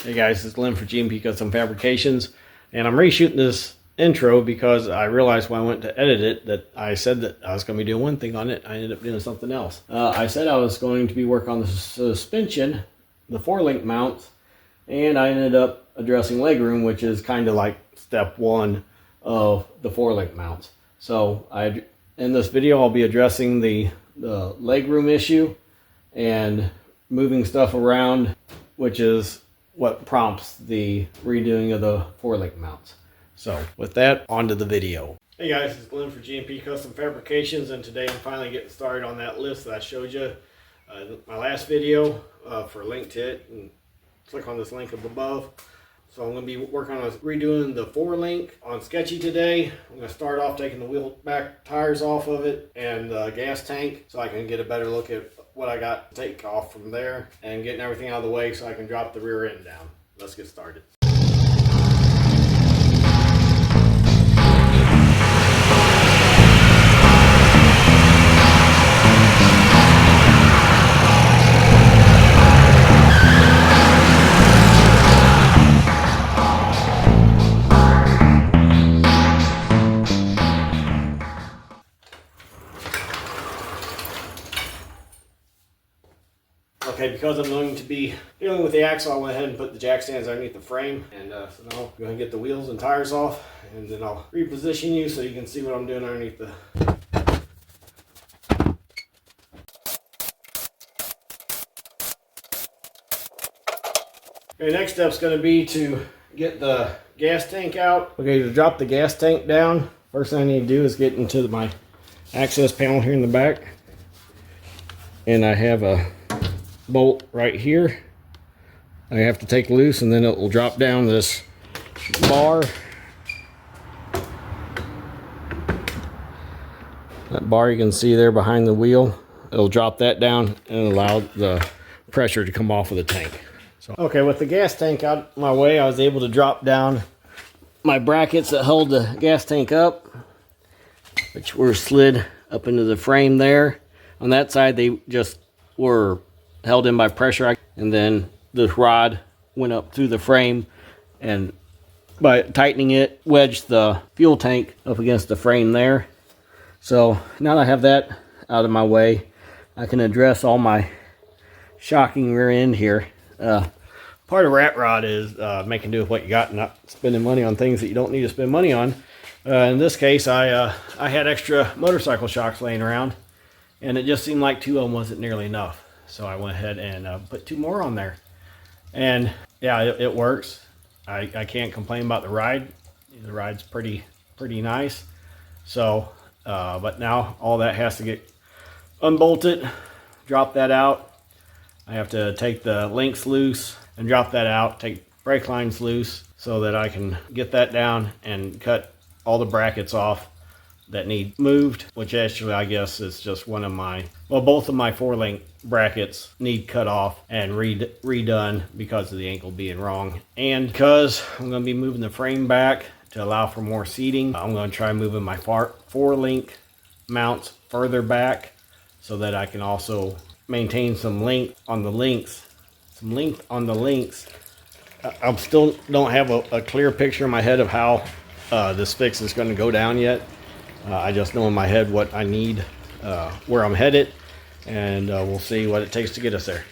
Hey guys, it's Glenn for GMP Custom Fabrications, and I'm reshooting this intro because I realized when I went to edit it that I said that I was going to be doing one thing on it. I ended up doing something else. I said I was going to be working on the suspension, the 4-link mounts, and I ended up addressing legroom, which is kind of like step 1 of the 4-link mounts. So in this video I'll be addressing the legroom issue and moving stuff around, which is what prompts the redoing of the 4-link mounts. So with that, on to the video. Hey guys, it's Glenn for GMP Custom Fabrications, and today I'm finally getting started on that list that I showed you my last video. For a link to it, and click on this link up above. So I'm going to be working on redoing the 4-link on Sketchy today. I'm going to start off taking the wheel back tires off of it and the gas tank so I can get a better look at what I got to take off from there and getting everything out of the way so I can drop the rear end down. Let's get started. Okay, because I'm going to be dealing with the axle, I went ahead and put the jack stands underneath the frame. And so now I'm going to get the wheels and tires off, and then I'll reposition you so you can see what I'm doing underneath the... Okay, next step's going to be to get the gas tank out. Okay, to drop the gas tank down, first thing I need to do is get into my access panel here in the back. And I have a bolt right here I have to take loose, and then it will drop down this bar. That bar you can see there behind the wheel, it'll drop that down and allow the pressure to come off of the tank. So, okay, with the gas tank out of my way, I was able to drop down my brackets that held the gas tank up, which were slid up into the frame there. On that side, they just were held in by pressure, and then this rod went up through the frame, and by tightening it, wedged the fuel tank up against the frame there. So now that I have that out of my way, I can address all my shocking rear end here. Part of Rat Rod is making do with what you got and not spending money on things that you don't need to spend money on. In this case, I had extra motorcycle shocks laying around, and it just seemed like 2 of them wasn't nearly enough. So I went ahead and put 2 more on there. And yeah, it works. I can't complain about the ride. The ride's pretty nice. So, but now all that has to get unbolted, drop that out. I have to take the links loose and drop that out, take brake lines loose so that I can get that down and cut all the brackets off that need moved, which actually I guess is just one of my, well, both of my 4-link brackets need cut off and redone because of the ankle being wrong, and because I'm going to be moving the frame back to allow for more seating. I'm going to try moving my 4-link mounts further back so that I can also maintain some length on the links. I still don't have a clear picture in my head of how this fix is going to go down yet. I just know in my head what I need, where I'm headed, and we'll see what it takes to get us there.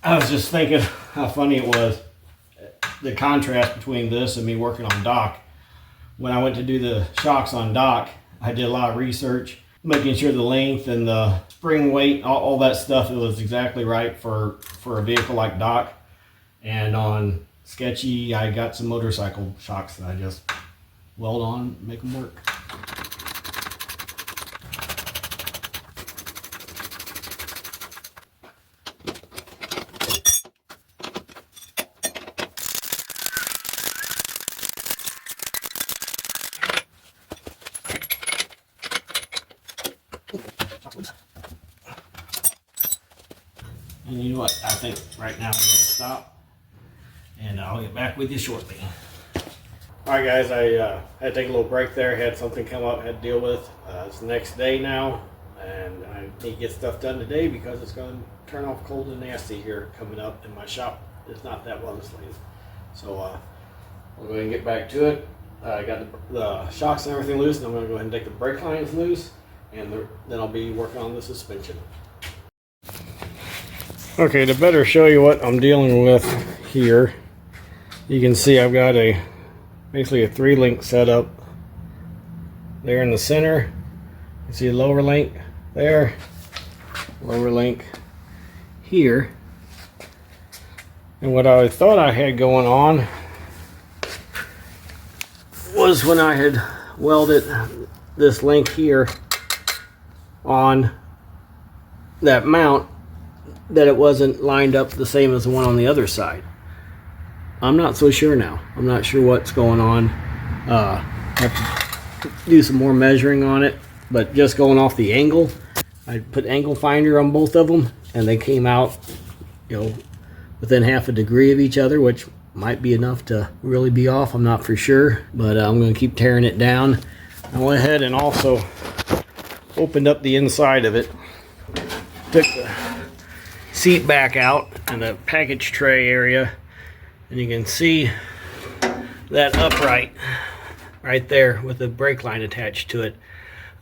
I was just thinking how funny it was, the contrast between this and me working on dock. When I went to do the shocks on dock, I did a lot of research, making sure the length and the spring weight, all that stuff, it was exactly right for a vehicle like dock. And on Sketchy, I got some motorcycle shocks that I just weld on, make them work. And you know what? I think right now I'm going to stop, and I'll get back with you shortly. Alright guys, I had to take a little break there. Had something come up, had to deal with. It's the next day now, and I need to get stuff done today because it's going to turn off cold and nasty here coming up, and my shop is not that well insulated. So I'll go ahead and get back to it. I got the shocks and everything loose, and I'm going to go ahead and take the brake lines loose, and then I'll be working on the suspension. Okay, to better show you what I'm dealing with here, you can see I've got basically a 3-link setup there in the center. You see a lower link there, lower link here. And what I thought I had going on was when I had welded this link here on that mount, that it wasn't lined up the same as the one on the other side. I'm not so sure now. I'm not sure what's going on. I have to do some more measuring on it, but just going off the angle, I put angle finder on both of them, and they came out, you know, within half a degree of each other, which might be enough to really be off. I'm not for sure, but I'm going to keep tearing it down. I went ahead and also opened up the inside of it, took the seat back out and the package tray area, and you can see that upright right there with the brake line attached to it.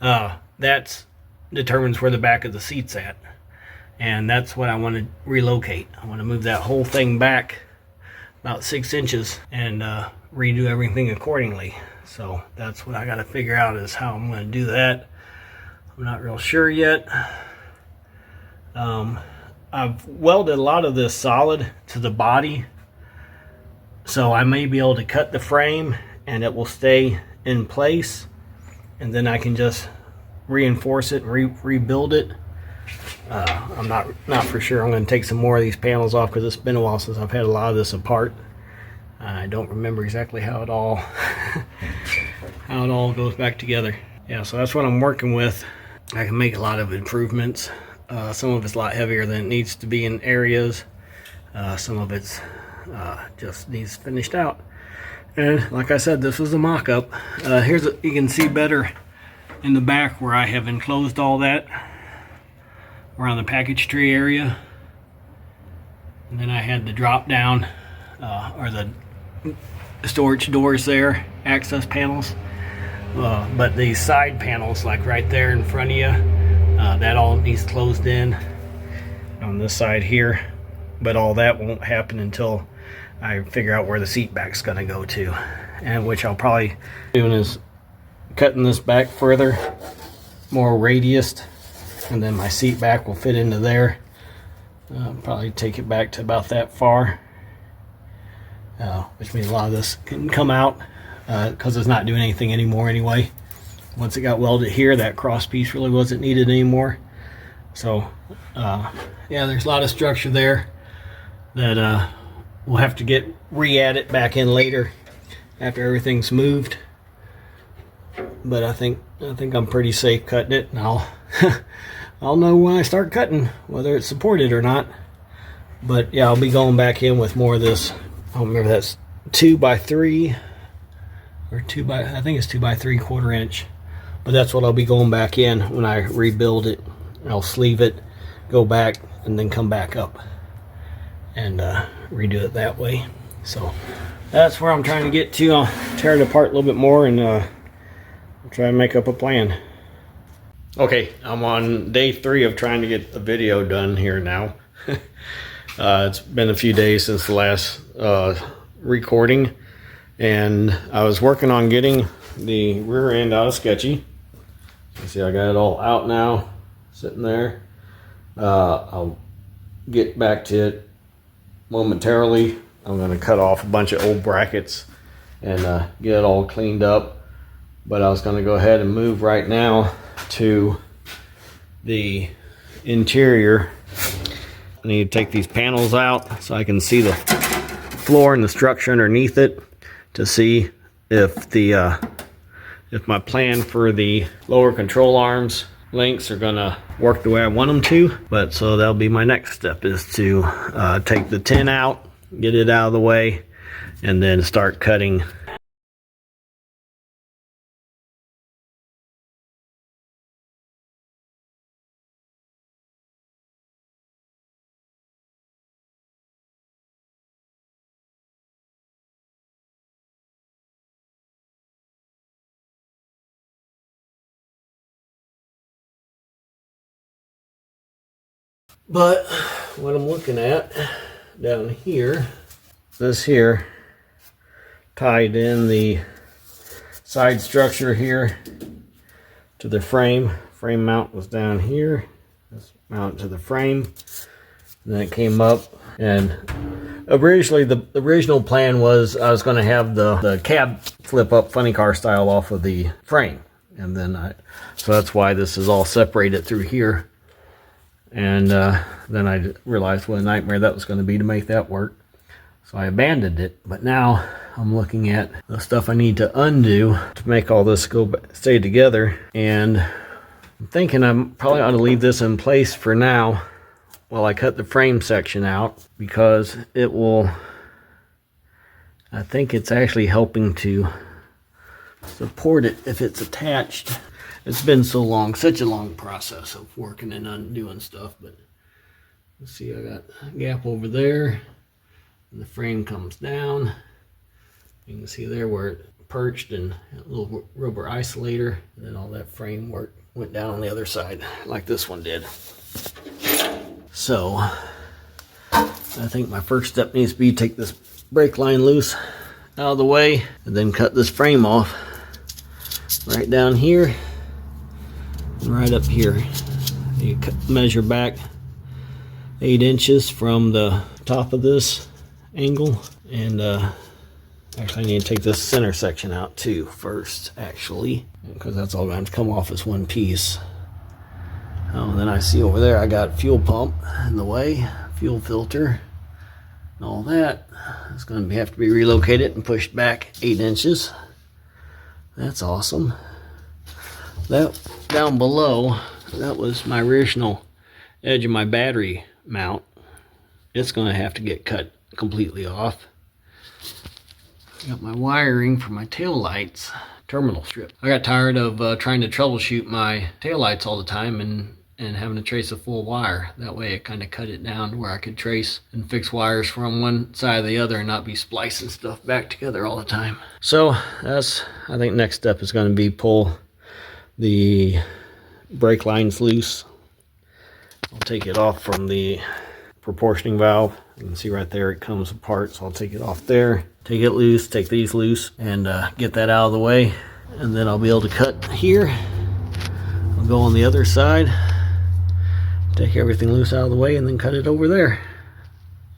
That determines where the back of the seat's at, and that's what I want to relocate. I want to move that whole thing back about 6 inches and redo everything accordingly. So that's what I got to figure out, is how I'm going to do that. I'm not real sure yet. I've welded a lot of this solid to the body, so I may be able to cut the frame and it will stay in place, and then I can just reinforce it and rebuild it. I'm not for sure. I'm going to take some more of these panels off because it's been a while since I've had a lot of this apart. I don't remember exactly how it all how it all goes back together. Yeah, so that's what I'm working with. I can make a lot of improvements. Some of it's a lot heavier than it needs to be in areas. Some of it's just needs finished out. And like I said, this was a mock-up. You can see better in the back where I have enclosed all that around the package tray area. And then I had the drop down or the storage doors there, access panels. But these side panels, like right there in front of you, that all needs closed in on this side here, but all that won't happen until I figure out where the seat back's going to go to, and which I'll probably doing is cutting this back further, more radiused, and then my seat back will fit into there. Probably take it back to about that far, which means a lot of this can come out because it's not doing anything anymore anyway. Once it got welded here, that cross piece really wasn't needed anymore. So yeah, there's a lot of structure there that we'll have to get re-added back in later after everything's moved. But I think I'm pretty safe cutting it, and I'll know when I start cutting whether it's supported or not. But yeah, I'll be going back in with more of this. I don't remember, that's 2x3 or I think it's 2x3/4 inch. But that's what I'll be going back in when I rebuild it. I'll sleeve it, go back, and then come back up and redo it that way. So that's where I'm trying to get to. I'll tear it apart a little bit more and I'll try and make up a plan. Okay, I'm on day 3 of trying to get the video done here now. It's been a few days since the last recording, and I was working on getting the rear end out of Sketchy. You see I got it all out now, sitting there. I'll get back to it momentarily. I'm going to cut off a bunch of old brackets and get it all cleaned up. But I was going to go ahead and move right now to the interior. I need to take these panels out so I can see the floor and the structure underneath it to see if the if my plan for the lower control arms links are gonna work the way I want them to. But so that'll be my next step, is to take the tin out, get it out of the way, and then start cutting. But what I'm looking at down here, this here tied in the side structure here to the frame. Frame mount was down here. This mount to the frame. And then it came up, and originally the original plan was I was going to have the cab flip up funny car style off of the frame, and then so that's why this is all separated through here. And then I realized what a nightmare that was going to be to make that work, so I abandoned it. But now I'm looking at the stuff I need to undo to make all this stay together, and I'm thinking I probably ought to leave this in place for now while I cut the frame section out, because it will, I think it's actually helping to support it if it's attached. It's been so long, such a long process of working and undoing stuff. But let's see, I got a gap over there, and the frame comes down. You can see there where it perched, and a little rubber isolator, and then all that framework went down on the other side like this one did. So I think my first step needs to be take this brake line loose out of the way, and then cut this frame off right down here and right up here. You measure back 8 inches from the top of this angle, and actually I need to take this center section out too first, actually, because that's all going to come off as one piece. Oh, then I see over there I got fuel pump in the way, fuel filter, and all that. It's going to have to be relocated and pushed back 8 inches. That's awesome. That down below, that was my original edge of my battery mount. It's going to have to get cut completely off. Got my wiring for my tail lights terminal strip. I got tired of trying to troubleshoot my tail lights all the time and having to trace a full wire. That way it kind of cut it down to where I could trace and fix wires from one side to the other and not be splicing stuff back together all the time. So that's, I think next step is going to be pull the brake lines loose. I'll take it off from the proportioning valve. You can see right there it comes apart, so I'll take it off there, take it loose, take these loose, and get that out of the way. And then I'll be able to cut here. I'll go on the other side, take everything loose out of the way, and then cut it over there.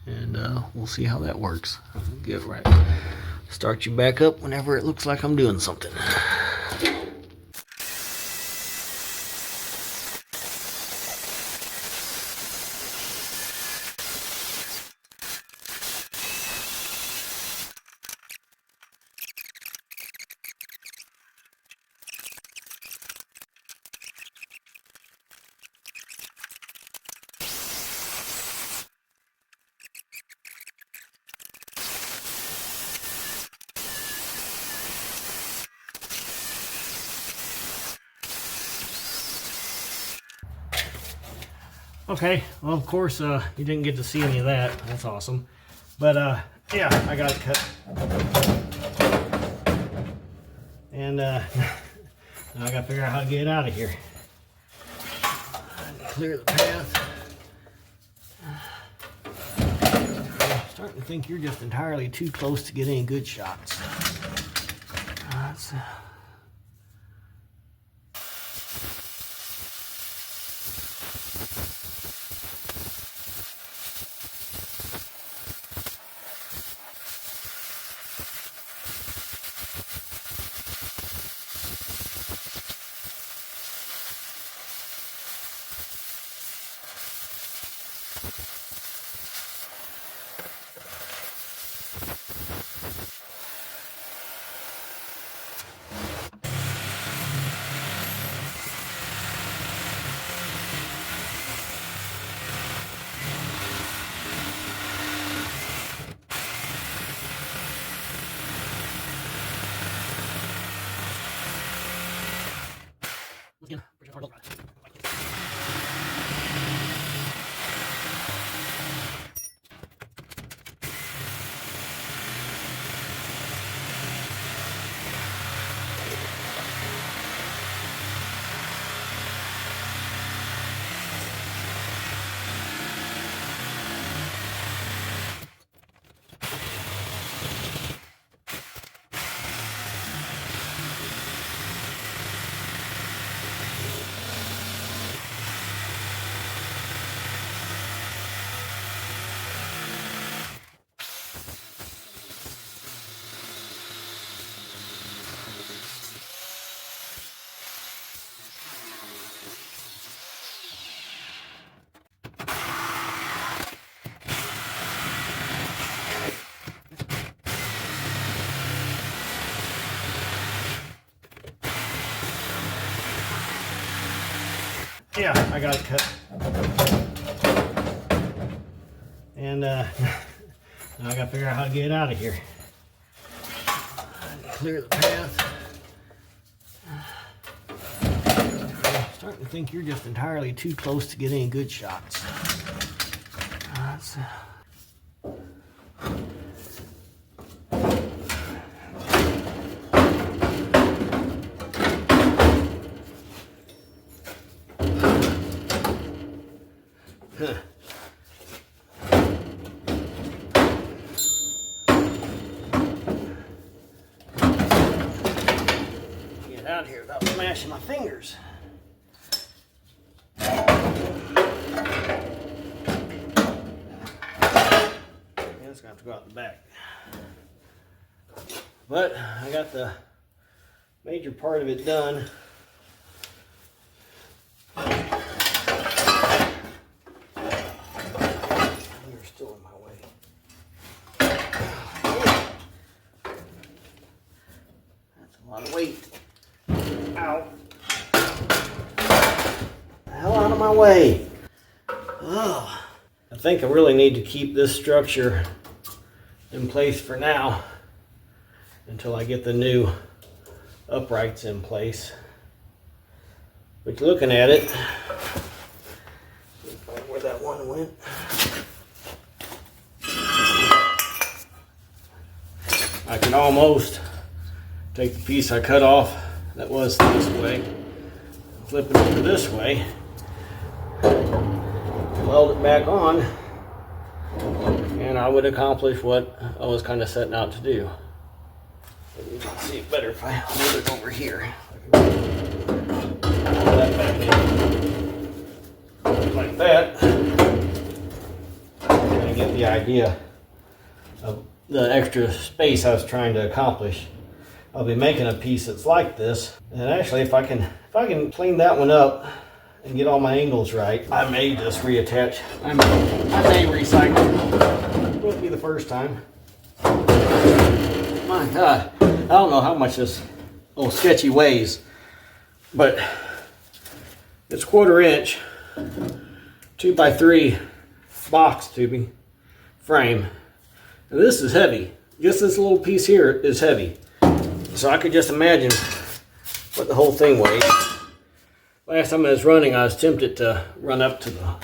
And we'll see how that works. Get right. Start you back up whenever it looks like I'm doing something. Okay, well, of course, you didn't get to see any of that. That's awesome. But, yeah, I got it cut. And, now I gotta figure out how to get out of here. Clear the path. I'm starting to think you're just entirely too close to get any good shots. Let's Yeah, I got it cut. And now I gotta figure out how to get out of here. Clear the path. I'm starting to think you're just entirely too close to get any good shots. Get out of here without smashing my fingers. It's gonna have to go out the back. But I got the major part of it done. You're still in my way. That's a lot of weight. Ow. The hell out of my way. Oh. I think I really need to keep this structure in place for now until I get the new uprights in place. But looking at it, find where that one went. I can almost take the piece I cut off that was this way, flip it over this way, weld it back on, and I would accomplish what I was kind of setting out to do. You can see it better if I move it over here. Pull that back in like that, and I get the idea of the extra space I was trying to accomplish. I'll be making a piece that's like this, and actually if I can clean that one up and get all my angles right, I may just reattach. I may recycle. It won't be the first time. My God, I don't know how much this old Sketchy weighs, but it's 1/4 inch, 2x3 box tubing frame. And this is heavy. Just this little piece here is heavy. So I could just imagine what the whole thing weighs. Last time I was running, I was tempted to run up to the,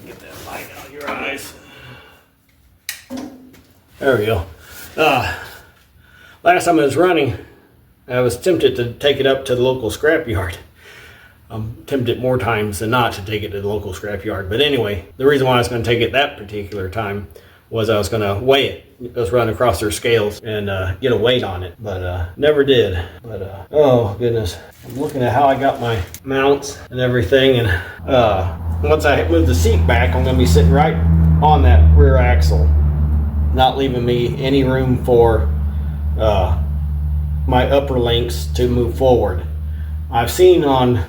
get that light out of your eyes. There we go. Last time I was running, I was tempted to take it up to the local scrapyard. I'm tempted more times than not to take it to the local scrapyard. But anyway, the reason why I was going to take it that particular time was I was going to weigh it. Just run across their scales and get a weight on it, but never did. But oh goodness, I'm looking at how I got my mounts and everything, and once I move the seat back, I'm going to be sitting right on that rear axle, not leaving me any room for my upper links to move forward. I've seen on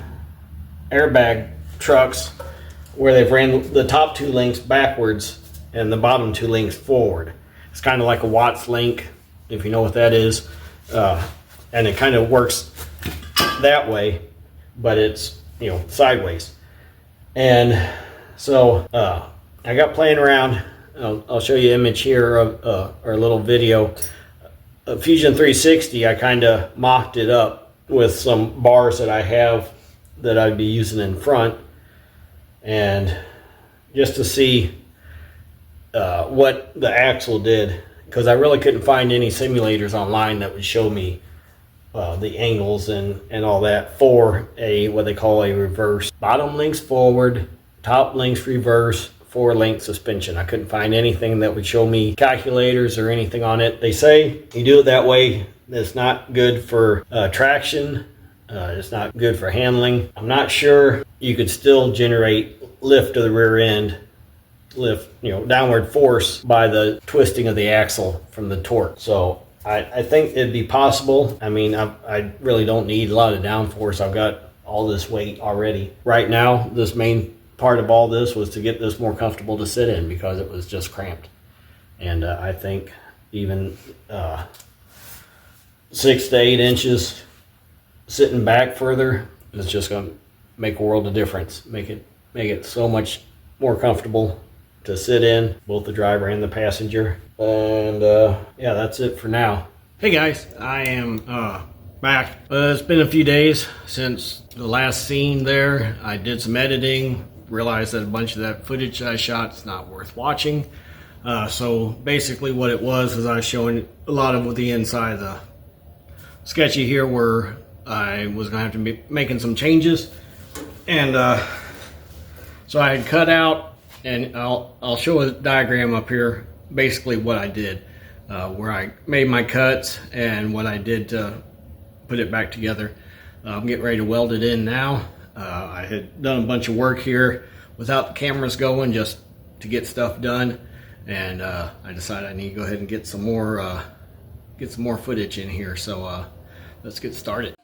airbag trucks where they've ran the top 2 links backwards and the bottom 2 links forward. It's kind of like a Watts link, if you know what that is, and it kind of works that way, but it's, you know, sideways. And so I got playing around. I'll show you an image here of or a little video. Fusion 360, I kind of mocked it up with some bars that I have that I'd be using in front, and just to see what the axle did, because I really couldn't find any simulators online that would show me the angles and all that for a what they call a reverse. Bottom links forward, top links reverse, 4-link suspension. I couldn't find anything that would show me calculators or anything on it. They say you do it that way, it's not good for traction, it's not good for handling. I'm not sure you could still generate lift to the rear end, lift, downward force by the twisting of the axle from the torque. So I think it'd be possible. I mean, I really don't need a lot of downforce. I've got all this weight already. Right now, this main part of all this was to get this more comfortable to sit in because it was just cramped. And I think even 6 to 8 inches sitting back further is just going to make a world of difference. Make it so much more comfortable to sit in, both the driver and the passenger. And yeah, that's it for now. Hey guys, I am back. It's been a few days since the last scene there. I did some editing, realized that a bunch of that footage I shot is not worth watching. So basically what it was is I was showing a lot of the inside of the Sketchy here, where I was going to have to be making some changes. And so I had cut out, and I'll show a diagram up here, basically what I did, where I made my cuts and what I did to put it back together. I'm getting ready to weld it in now. I had done a bunch of work here without the cameras going, just to get stuff done, and I decided I need to go ahead and get some more footage in here. So let's get started.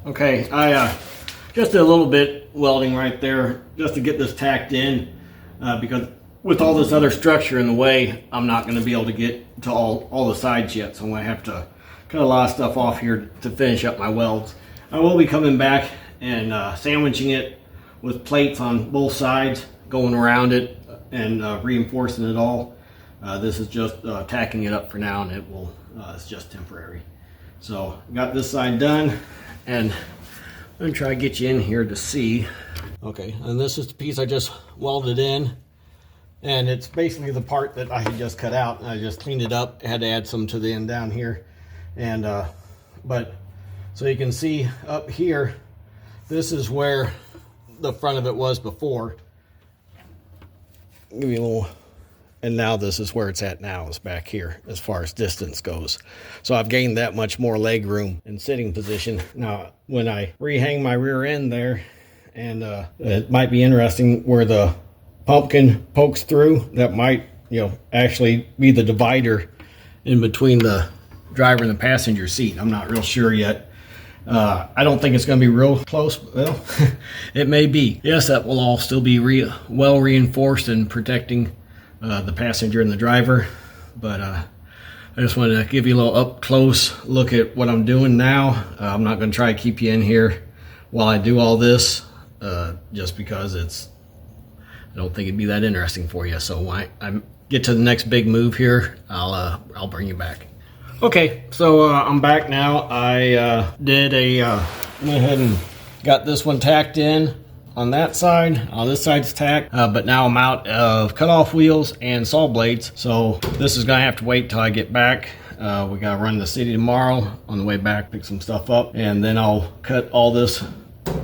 Okay, I just did a little bit welding right there just to get this tacked in, because with all this other structure in the way, I'm not going to be able to get to all the sides yet, so I'm going to have to cut a lot of stuff off here to finish up my welds. I will be coming back and sandwiching it with plates on both sides, going around it and reinforcing it all. This is just tacking it up for now, and it's just temporary. So got this side done, and I'm gonna try to get you in here to see. Okay, and this is the piece I just welded in, and it's basically the part that I had just cut out, and I just cleaned it up. I had to add some to the end down here, and but so you can see up here, this is where the front of it was before. Give you a little, and now this is where it's at now, is back here as far as distance goes. So I've gained that much more leg room and sitting position. Now, when I rehang my rear end there, and it might be interesting where the pumpkin pokes through, that might, you know, actually be the divider in between the driver and the passenger seat. I'm not real sure yet. I don't think it's going to be real close. Well, it may be. Yes, that will all still be well reinforced and protecting the passenger and the driver. But I just wanted to give you a little up close look at what I'm doing now. I'm not going to try to keep you in here while I do all this, just because I don't think it'd be that interesting for you. So when I get to the next big move here, I'll bring you back. Okay, so I'm back now. I went ahead and got this one tacked in on that side. On this side's tacked, but now I'm out of cutoff wheels and saw blades. So this is gonna have to wait till I get back. We gotta run to the city tomorrow. On the way back, pick some stuff up, and then I'll cut all this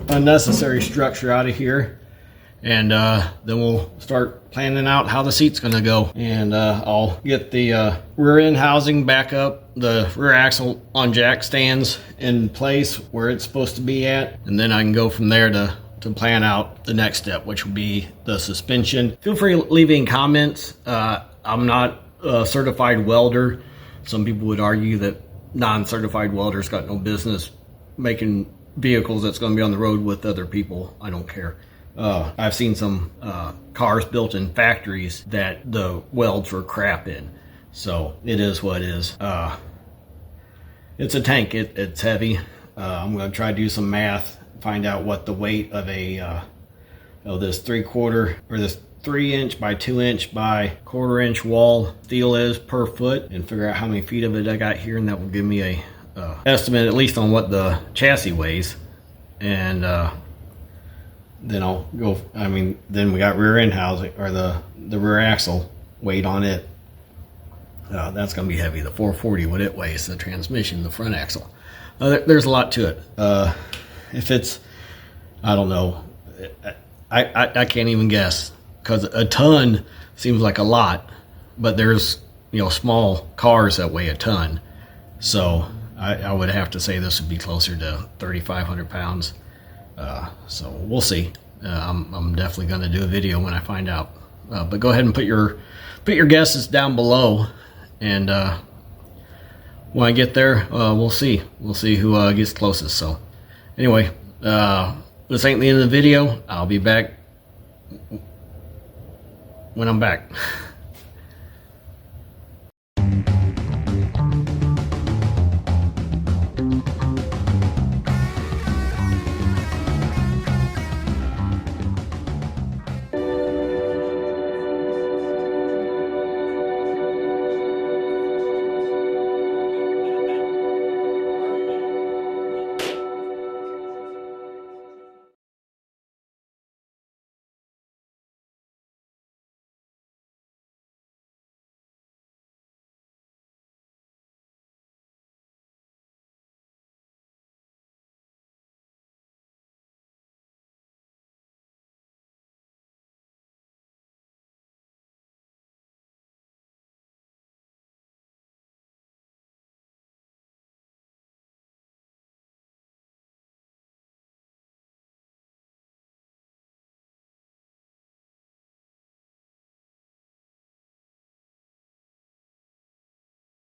unnecessary structure out of here. And then we'll start planning out how the seat's gonna go. And I'll get the rear end housing back up, the rear axle on jack stands in place where it's supposed to be at. And then I can go from there to plan out the next step, which will be the suspension. Feel free leaving comments. I'm not a certified welder. Some people would argue that non-certified welders got no business making vehicles that's gonna be on the road with other people. I don't care. I've seen some cars built in factories that the welds were crap in. So it is what it is. It's a tank. It's heavy. I'm going to try to do some math, find out what the weight of this 3/4 or this 3" by 2" by 1/4" wall steel is per foot, and figure out how many feet of it I got here, and that will give me a estimate at least on what the chassis weighs. And then I'll go, then we got rear end housing, or the rear axle weight on it. That's going to be heavy. The 440, what it weighs, the transmission, the front axle. There's a lot to it. If it's, I don't know, I can't even guess, because a ton seems like a lot, but there's, small cars that weigh a ton. So I would have to say this would be closer to 3,500 pounds. So we'll see. I'm definitely going to do a video when I find out. But go ahead and put your guesses down below, and when I get there, we'll see. We'll see who gets closest. So anyway, this ain't the end of the video. I'll be back when I'm back.